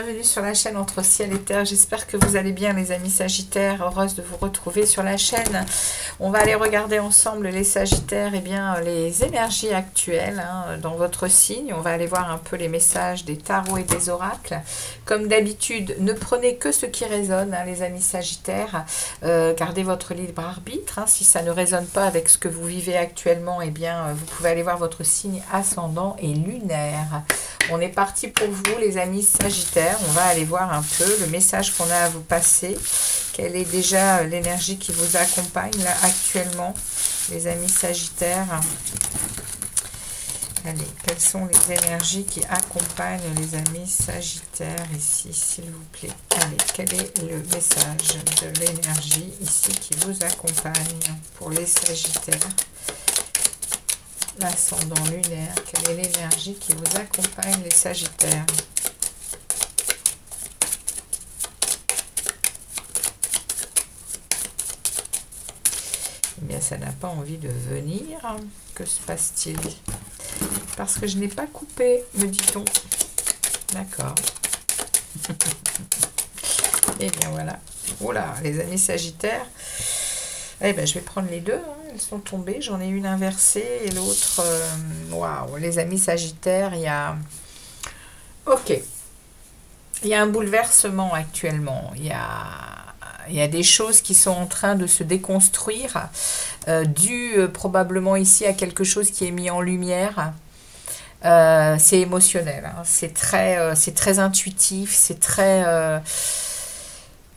bienvenue sur la chaîne Entre Ciel et Terre. J'espère que vous allez bien les amis Sagittaires, heureuse de vous retrouver sur la chaîne. On va aller regarder ensemble les Sagittaires, et bien les énergies actuelles dans votre signe. On va aller voir un peu les messages des tarots et des oracles. Comme d'habitude, ne prenez que ce qui résonne les amis Sagittaires. Gardez votre libre arbitre. Si ça ne résonne pas avec ce que vous vivez actuellement, et bien vous pouvez aller voir votre signe ascendant et lunaire. On est parti pour vous les amis Sagittaires. On va aller voir un peu le message qu'on a à vous passer. Quelle est déjà l'énergie qui vous accompagne là actuellement, les amis Sagittaires? Allez, quelles sont les énergies qui accompagnent les amis Sagittaires ici, s'il vous plaît? Allez, quel est le message de l'énergie ici qui vous accompagne pour les Sagittaires? L'ascendant lunaire, quelle est l'énergie qui vous accompagne les Sagittaires? Eh bien, ça n'a pas envie de venir. Que se passe-t-il? Parce que je n'ai pas coupé, me dit-on. D'accord. Eh bien, voilà. Oula, les amis Sagittaires. Eh bien, je vais prendre les deux. Elles sont tombées. J'en ai une inversée et l'autre... Waouh, les amis Sagittaires, il y a... Ok. Il y a un bouleversement actuellement. Il y a des choses qui sont en train de se déconstruire, dû probablement ici à quelque chose qui est mis en lumière. C'est émotionnel. C'est très intuitif. C'est très...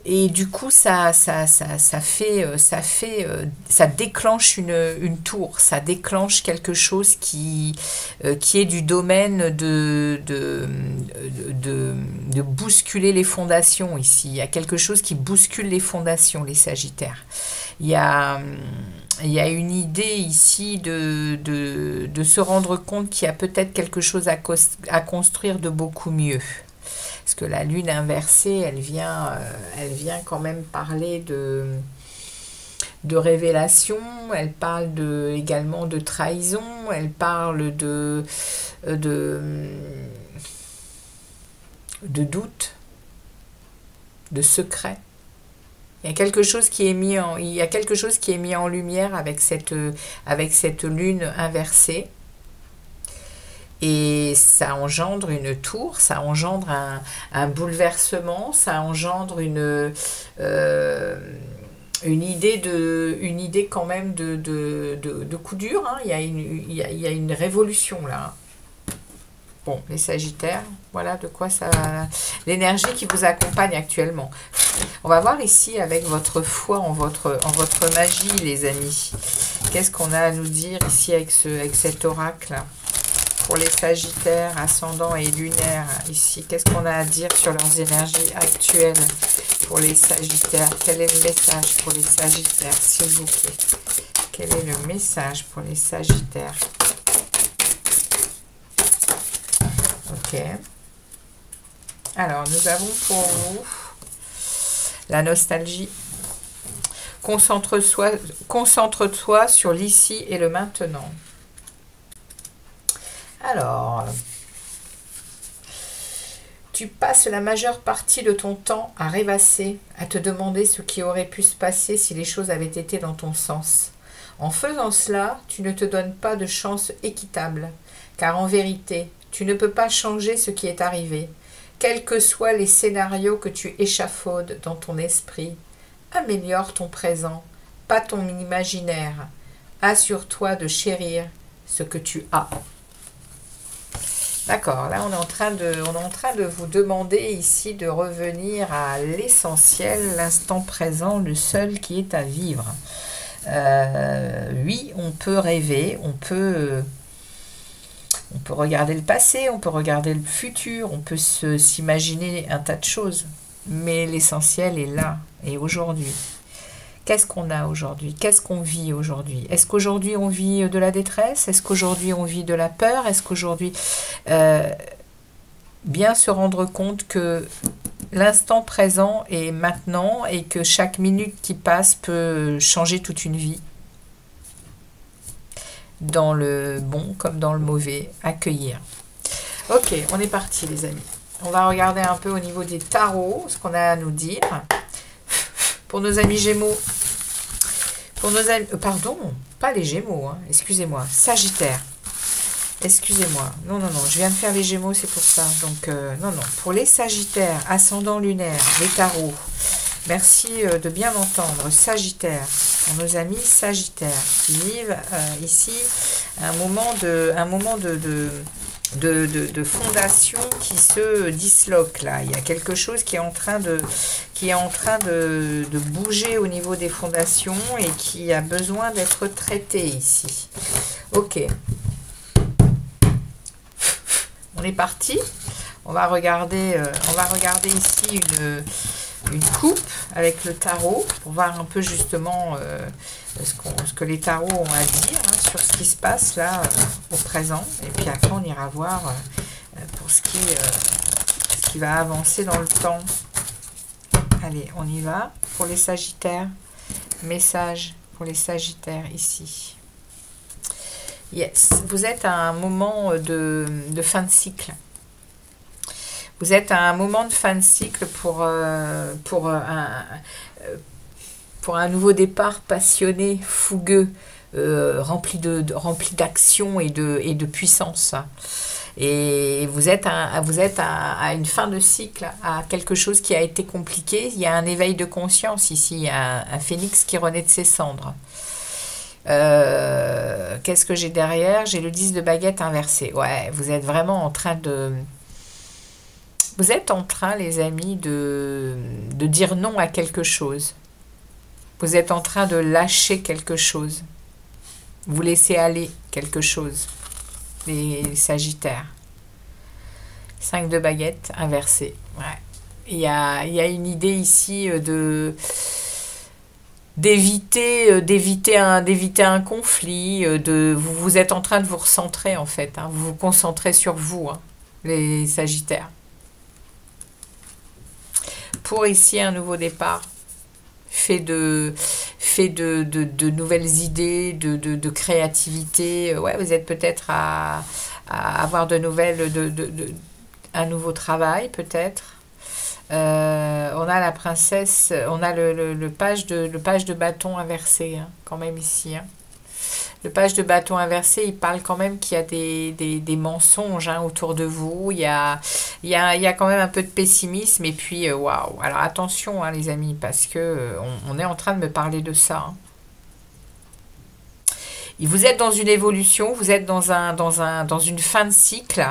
Et du coup, ça déclenche une tour, ça déclenche quelque chose qui est du domaine de bousculer les fondations ici. Il y a quelque chose qui bouscule les fondations, les Sagittaires. Il y a une idée ici de se rendre compte qu'il y a peut-être quelque chose à construire de beaucoup mieux. Parce que la lune inversée, elle vient quand même parler de révélation, elle parle également de trahison, elle parle de doute, de secret. Il y a quelque chose qui est mis en lumière avec cette lune inversée. Et ça engendre une tour, ça engendre un bouleversement, ça engendre une idée quand même de coup dur. Il y a une révolution là. Bon, les Sagittaires, voilà de quoi ça... L'énergie qui vous accompagne actuellement. On va voir ici avec votre foi en votre magie, les amis. Qu'est-ce qu'on a à nous dire ici avec cet oracle là? Pour les Sagittaires, ascendant et lunaire, ici, qu'est-ce qu'on a à dire sur leurs énergies actuelles pour les Sagittaires? Quel est le message pour les Sagittaires, s'il vous plaît? Quel est le message pour les Sagittaires? Ok. Alors, nous avons pour vous la nostalgie. Concentre-toi sur l'ici et le maintenant. Alors, tu passes la majeure partie de ton temps à rêvasser, à te demander ce qui aurait pu se passer si les choses avaient été dans ton sens. En faisant cela, tu ne te donnes pas de chance équitable, car en vérité, tu ne peux pas changer ce qui est arrivé. Quels que soient les scénarios que tu échafaudes dans ton esprit, améliore ton présent, pas ton imaginaire. Assure-toi de chérir ce que tu as. D'accord, là on est en train de vous demander ici de revenir à l'essentiel, l'instant présent, le seul qui est à vivre. Oui, on peut rêver, on peut regarder le passé, on peut regarder le futur, on peut s'imaginer un tas de choses, mais l'essentiel est là et aujourd'hui. Qu'est-ce qu'on a aujourd'hui? Qu'est-ce qu'on vit aujourd'hui? Est-ce qu'aujourd'hui on vit de la détresse? Est-ce qu'aujourd'hui on vit de la peur? Est-ce qu'aujourd'hui... bien se rendre compte que l'instant présent est maintenant et que chaque minute qui passe peut changer toute une vie. Dans le bon comme dans le mauvais, accueillir. Ok, on est parti les amis. On va regarder un peu au niveau des tarots, ce qu'on a à nous dire. Pour nos amis Gémeaux. Pour nos amis... pardon, pas les Gémeaux, hein, excusez-moi. Sagittaire. Excusez-moi. Non, non, non, je viens de faire les Gémeaux, c'est pour ça. Donc, non, non. Pour les Sagittaires, ascendant lunaire, les tarots. Merci de bien entendre. Sagittaire. Pour nos amis Sagittaires qui vivent ici un moment de fondation qui se disloque là. Il y a quelque chose qui est en train de bouger au niveau des fondations et qui a besoin d'être traité ici. Ok. On est parti. On va regarder ici une coupe avec le tarot pour voir un peu justement ce que les tarots ont à dire hein, sur ce qui se passe là au présent. Et puis après on ira voir pour ce qui va avancer dans le temps. Allez, on y va. Pour les Sagittaires, message pour les Sagittaires ici. Yes, vous êtes à un moment de fin de cycle. Vous êtes à un moment de fin de cycle pour un nouveau départ passionné, fougueux, rempli d'action et de puissance. Et vous êtes à une fin de cycle, à quelque chose qui a été compliqué. Il y a un éveil de conscience ici, il y a un phénix qui renaît de ses cendres. Qu'est-ce que j'ai derrière? J'ai le 10 de baguette inversé. Ouais, vous êtes vraiment en train de... Vous êtes en train, les amis, de dire non à quelque chose. Vous êtes en train de lâcher quelque chose. Vous laissez aller quelque chose. Les Sagittaires. 5 de baguette inversé. Ouais. Il y a une idée ici d'éviter un conflit. Vous êtes en train de vous recentrer en fait. Hein. Vous vous concentrez sur vous, hein, les Sagittaires. Pour ici un nouveau départ, fait de nouvelles idées, de créativité. Ouais, vous êtes peut-être à avoir de nouvelles, un nouveau travail peut-être. On a la princesse, on a le page de bâton inversé hein, quand même ici. Hein. Le page de bâton inversé, il parle quand même qu'il y a des mensonges hein, autour de vous. Il y a quand même un peu de pessimisme. Et puis, waouh. Alors, attention, hein, les amis, parce que on est en train de me parler de ça. Hein. Vous êtes dans une évolution, vous êtes dans une fin de cycle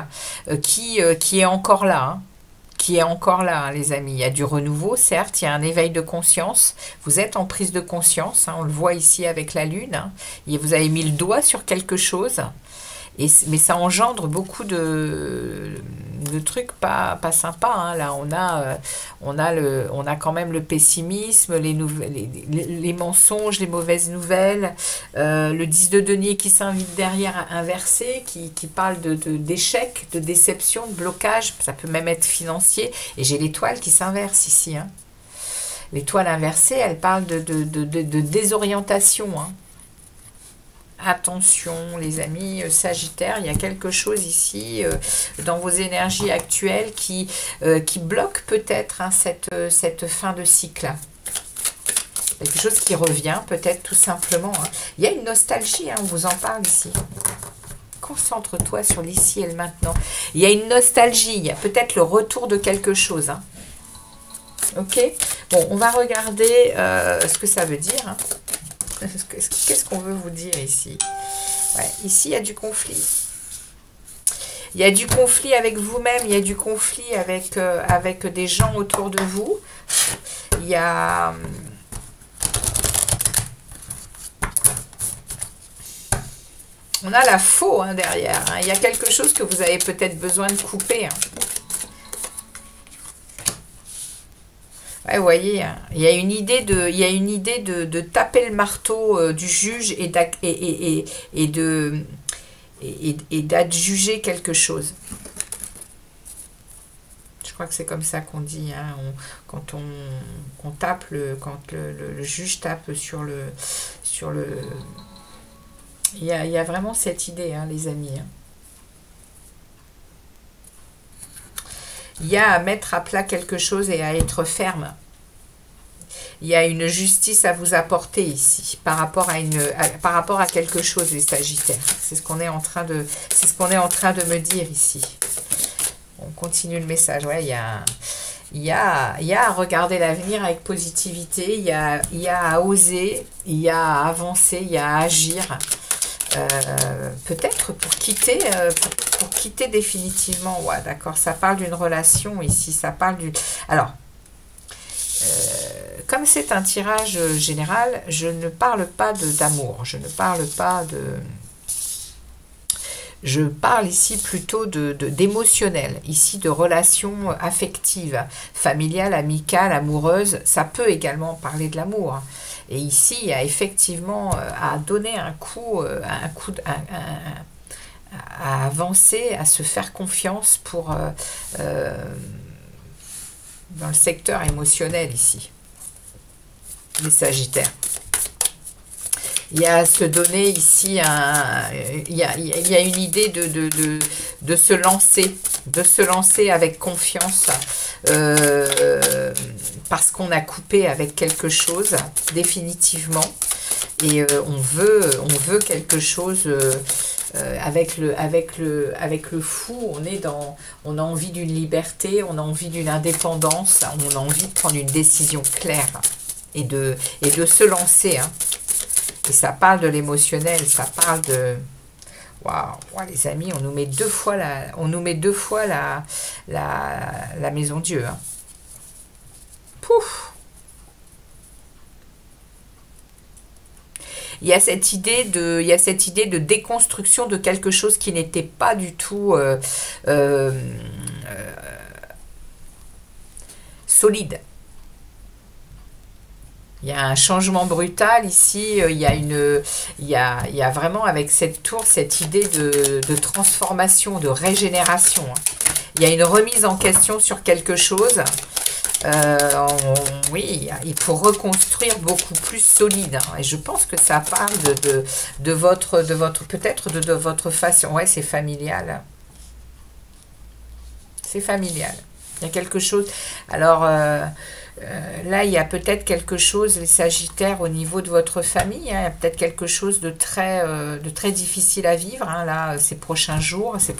qui est encore là. Hein. Qui est encore là, hein, les amis. Il y a du renouveau, certes, il y a un éveil de conscience. Vous êtes en prise de conscience, hein, on le voit ici avec la lune. Hein, et vous avez mis le doigt sur quelque chose, mais ça engendre beaucoup de trucs pas sympas. Hein. Là, on a quand même le pessimisme, les mensonges, les mauvaises nouvelles, le 10 de denier qui s'invite derrière inversé, qui parle d'échec, de déception, de blocage, ça peut même être financier, et j'ai l'étoile qui s'inverse ici. Hein. L'étoile inversée, elle parle de désorientation. Hein. Attention les amis Sagittaires, il y a quelque chose ici dans vos énergies actuelles qui bloque peut-être hein, cette fin de cycle. Quelque chose qui revient peut-être tout simplement. Hein. Il y a une nostalgie, hein, on vous en parle ici. Concentre-toi sur l'ici et le maintenant. Il y a une nostalgie, il y a peut-être le retour de quelque chose. Hein. Ok, bon, on va regarder ce que ça veut dire. Hein. Qu'est-ce qu'on veut vous dire ici? Ouais, ici, il y a du conflit. Il y a du conflit avec vous-même, il y a du conflit avec des gens autour de vous. Il y a... On a la faux hein, derrière. Hein. Il y a quelque chose que vous avez peut-être besoin de couper. Hein. Ouais, vous voyez, hein, il y a une idée de taper le marteau du juge et d'adjuger quelque chose. Je crois que c'est comme ça qu'on dit, hein, quand le juge tape sur le... Il y a vraiment cette idée, hein, les amis. Hein. Il y a à mettre à plat quelque chose et à être ferme. Il y a une justice à vous apporter ici par rapport à quelque chose, les Sagittaires. C'est ce qu'on est en train de, c'est ce qu'on est en train de me dire ici. On continue le message. Ouais, il y a à regarder l'avenir avec positivité. Il y a à oser, il y a à avancer, il y a à agir. Peut-être pour quitter définitivement. Ouais, d'accord. Ça parle d'une relation ici. Ça parle du. Alors. Comme c'est un tirage général, je ne parle pas d'amour, je ne parle pas de... Je parle ici plutôt d'émotionnel, ici de relations affectives, familiales, amicales, amoureuses. Ça peut également parler de l'amour. Et ici, il y a effectivement à donner à avancer, à se faire confiance pour... dans le secteur émotionnel ici, les Sagittaires. Il y a à se donner ici, il y a une idée de se lancer avec confiance, parce qu'on a coupé avec quelque chose, définitivement, et on veut quelque chose... avec le fou, on a envie d'une liberté, on a envie d'une indépendance, on a envie de prendre une décision claire et de se lancer. Hein. Et ça parle de l'émotionnel, ça parle de... Waouh, wow, les amis, on nous met deux fois la maison Dieu. Hein. Pouf. Il y a cette idée de déconstruction de quelque chose qui n'était pas du tout solide. Il y a un changement brutal ici. Il y a vraiment avec cette tour cette idée de transformation, de régénération. Il y a une remise en question sur quelque chose. Oui, il faut reconstruire beaucoup plus solide. Hein, et je pense que ça parle de votre peut-être de votre façon. Ouais, c'est familial. C'est familial. Il y a quelque chose. Alors là, il y a peut-être quelque chose, les Sagittaires, au niveau de votre famille. Hein, il y a peut-être quelque chose de très difficile à vivre. Hein, là, ces prochains jours, ces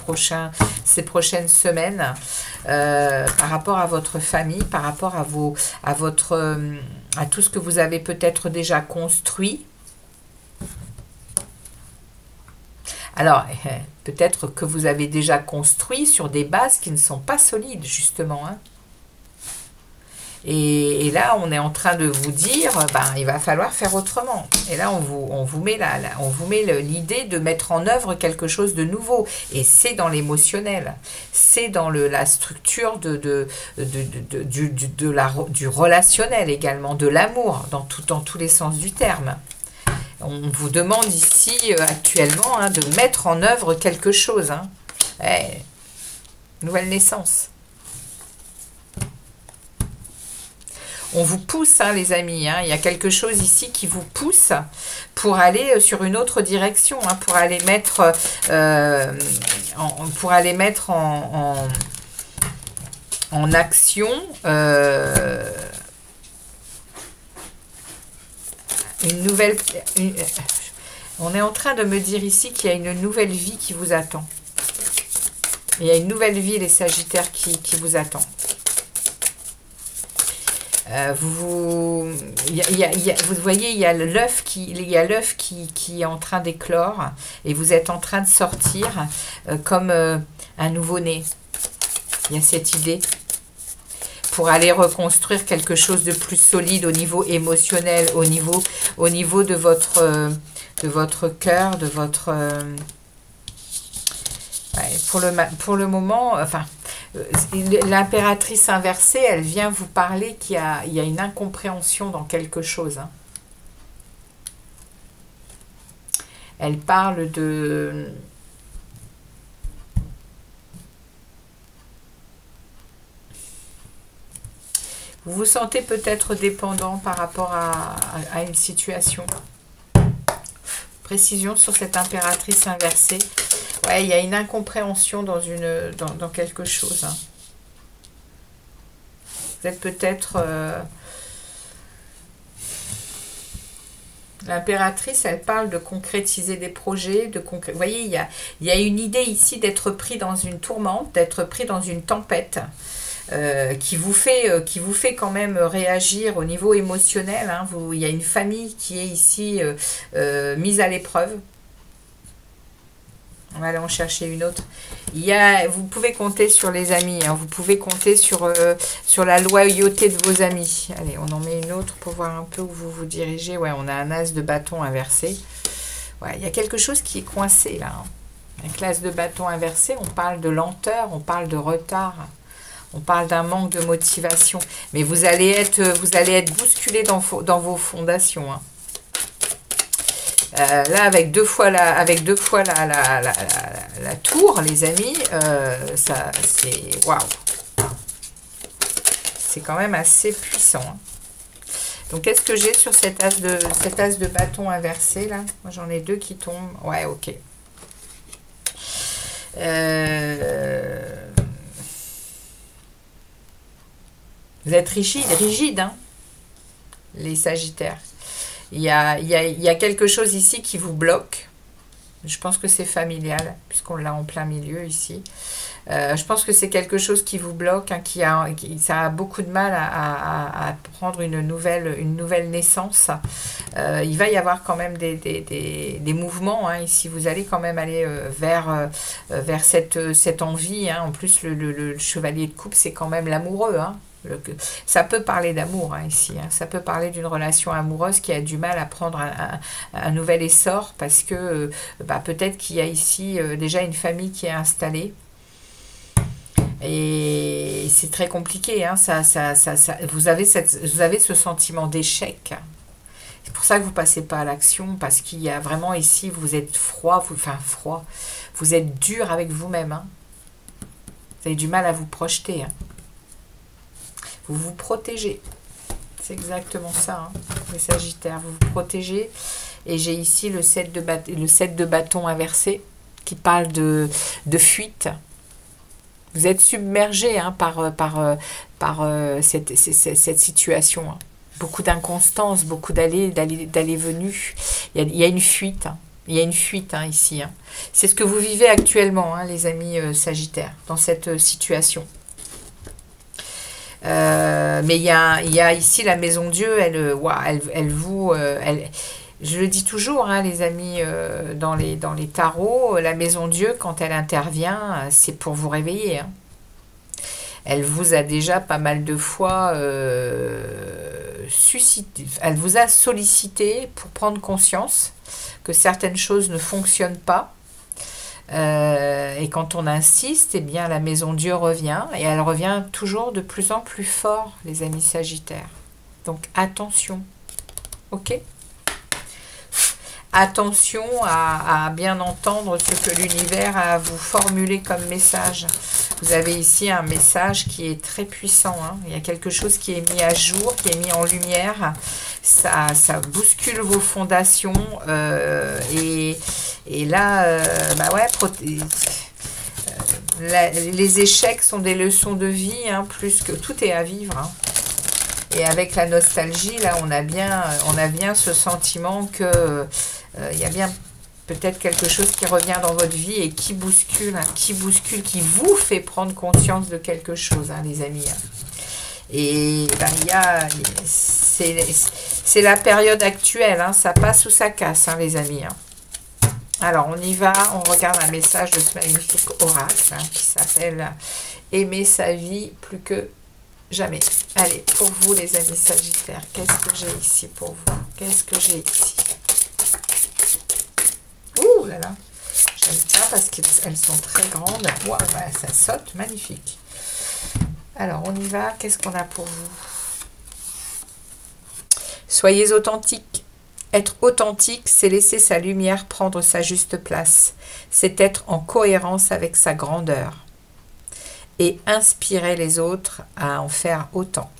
prochaines semaines, par rapport à votre famille, par rapport à tout ce que vous avez peut-être déjà construit. Alors, peut-être que vous avez déjà construit sur des bases qui ne sont pas solides, justement. Hein. Et là, on est en train de vous dire, il va falloir faire autrement. Et là, on vous met l'idée de mettre en œuvre quelque chose de nouveau. Et c'est dans l'émotionnel. C'est dans la structure du relationnel également, de l'amour, dans tous les sens du terme. On vous demande ici, actuellement, hein, de mettre en œuvre quelque chose. Hein. Nouvelle naissance. On vous pousse, hein, les amis. Hein. Il y a quelque chose ici qui vous pousse pour aller sur une autre direction, hein, pour aller mettre, en action une nouvelle... on est en train de me dire ici qu'il y a une nouvelle vie qui vous attend. Il y a une nouvelle vie, les Sagittaires, qui vous attend. Vous voyez, il y a l'œuf qui est en train d'éclore et vous êtes en train de sortir comme un nouveau-né. Il y a cette idée pour aller reconstruire quelque chose de plus solide au niveau émotionnel, au niveau de votre cœur, de votre... pour le moment, enfin... L'impératrice inversée, elle vient vous parler qu'il y a une incompréhension dans quelque chose. Hein. Elle parle de... Vous vous sentez peut-être dépendant par rapport à une situation. Précision sur cette impératrice inversée. Ouais, il y a une incompréhension dans quelque chose. Hein. Vous êtes peut-être... l'impératrice, elle parle de concrétiser des projets, vous voyez, il y a une idée ici d'être pris dans une tourmente, d'être pris dans une tempête qui vous fait quand même réagir au niveau émotionnel. Hein. Il y a une famille qui est ici mise à l'épreuve. On va aller en chercher une autre. Vous pouvez compter sur les amis. Hein. Vous pouvez compter sur la loyauté de vos amis. Allez, on en met une autre pour voir un peu où vous vous dirigez. Ouais, on a un as de bâton inversé. Ouais, il y a quelque chose qui est coincé là. Hein. Avec l'as de bâton inversé, on parle de lenteur, on parle de retard. On parle d'un manque de motivation. Mais vous allez être bousculé dans vos fondations. Hein. Là, avec deux fois la tour, les amis, ça, c'est waouh. C'est quand même assez puissant. Hein. Donc, qu'est-ce que j'ai sur cet as de bâton inversé, là? Moi, j'en ai deux qui tombent. Ouais, ok. Vous êtes rigide, hein, les Sagittaires. Il y a quelque chose ici qui vous bloque. Je pense que c'est familial, puisqu'on l'a en plein milieu ici. Je pense que c'est quelque chose qui vous bloque, hein, ça a beaucoup de mal à prendre une nouvelle naissance. Il va y avoir quand même des mouvements. Hein, ici, vous allez quand même aller vers cette envie. Hein. En plus, le chevalier de coupe, c'est quand même l'amoureux. Hein. Ça peut parler d'amour hein, ici, hein. Ça peut parler d'une relation amoureuse qui a du mal à prendre un nouvel essor parce que peut-être qu'il y a ici déjà une famille qui est installée et c'est très compliqué, hein. Vous avez ce sentiment d'échec. C'est pour ça que vous ne passez pas à l'action, parce qu'il y a vraiment ici, vous êtes froid, vous êtes dur avec vous-même. Hein. Vous avez du mal à vous projeter. Hein. Vous vous protégez. C'est exactement ça, hein, les Sagittaires. Vous vous protégez. Et j'ai ici le 7 de bâton inversé qui parle de fuite. Vous êtes submergé hein, par cette situation. Hein. Beaucoup d'inconstance, beaucoup d'aller-venu. Il y a une fuite. Hein. Il y a une fuite hein, ici. Hein. C'est ce que vous vivez actuellement, hein, les amis Sagittaires, dans cette situation. Mais il y a ici la maison Dieu, je le dis toujours, hein, les amis, dans les tarots, la maison Dieu, quand elle intervient, c'est pour vous réveiller. Hein. Elle vous a déjà pas mal de fois elle vous a sollicité pour prendre conscience que certaines choses ne fonctionnent pas. Et quand on insiste, eh bien la maison Dieu revient, et elle revient toujours de plus en plus fort, les amis Sagittaires. Donc attention, ok? Attention à bien entendre ce que l'univers a à vous formuler comme message. Vous avez ici un message qui est très puissant. Hein. Il y a quelque chose qui est mis à jour, qui est mis en lumière. Ça bouscule vos fondations. Et là, les échecs sont des leçons de vie, hein, plus que tout est à vivre. Hein. Et avec la nostalgie, là, on a bien ce sentiment que il y a bien peut-être quelque chose qui revient dans votre vie et qui bouscule, hein, qui vous fait prendre conscience de quelque chose, hein, les amis. Hein. Et c'est la période actuelle, hein, ça passe ou ça casse, hein, les amis. Hein. Alors, on y va, on regarde un message de ce magnifique oracle hein, qui s'appelle « Aimer sa vie plus que jamais ». Allez, pour vous, les amis Sagittaires, qu'est-ce que j'ai ici pour vous? Qu'est-ce que j'ai ici? Ouh là là, j'aime ça parce qu'elles sont très grandes. Wow, bah, ça saute, magnifique. Alors, on y va. Qu'est-ce qu'on a pour vous? Soyez authentiques. Être authentique, c'est laisser sa lumière prendre sa juste place. C'est être en cohérence avec sa grandeur. Et inspirer les autres à en faire autant.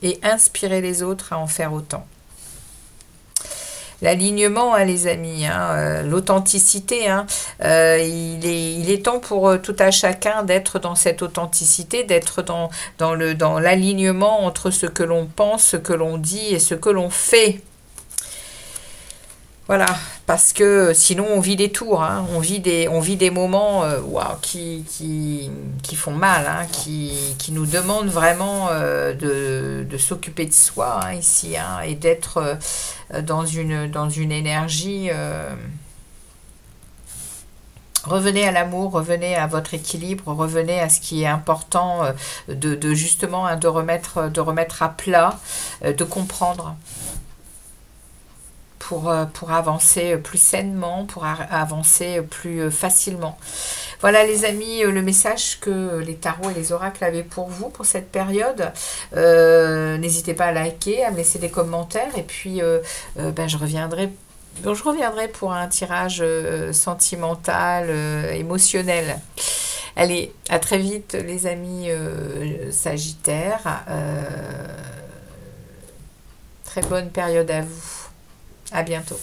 Et inspirer les autres à en faire autant. l'alignement, hein, les amis, hein, l'authenticité. Hein, il est temps pour tout à chacun d'être dans cette authenticité, d'être dans l'alignement entre ce que l'on pense, ce que l'on dit et ce que l'on fait. Voilà, parce que sinon on vit des tours, hein, on vit des moments waouh, qui font mal, hein, qui nous demandent vraiment de s'occuper de soi, hein, ici, hein, et d'être dans une énergie. Revenez à l'amour, revenez à votre équilibre, revenez à ce qui est important, justement, hein, de remettre à plat, de comprendre. Pour avancer plus sainement, pour avancer plus facilement. Voilà les amis, le message que les tarots et les oracles avaient pour vous pour cette période. N'hésitez pas à liker, à me laisser des commentaires et puis je reviendrai pour un tirage sentimental, émotionnel. Allez, à très vite les amis Sagittaires. Très bonne période à vous. À bientôt.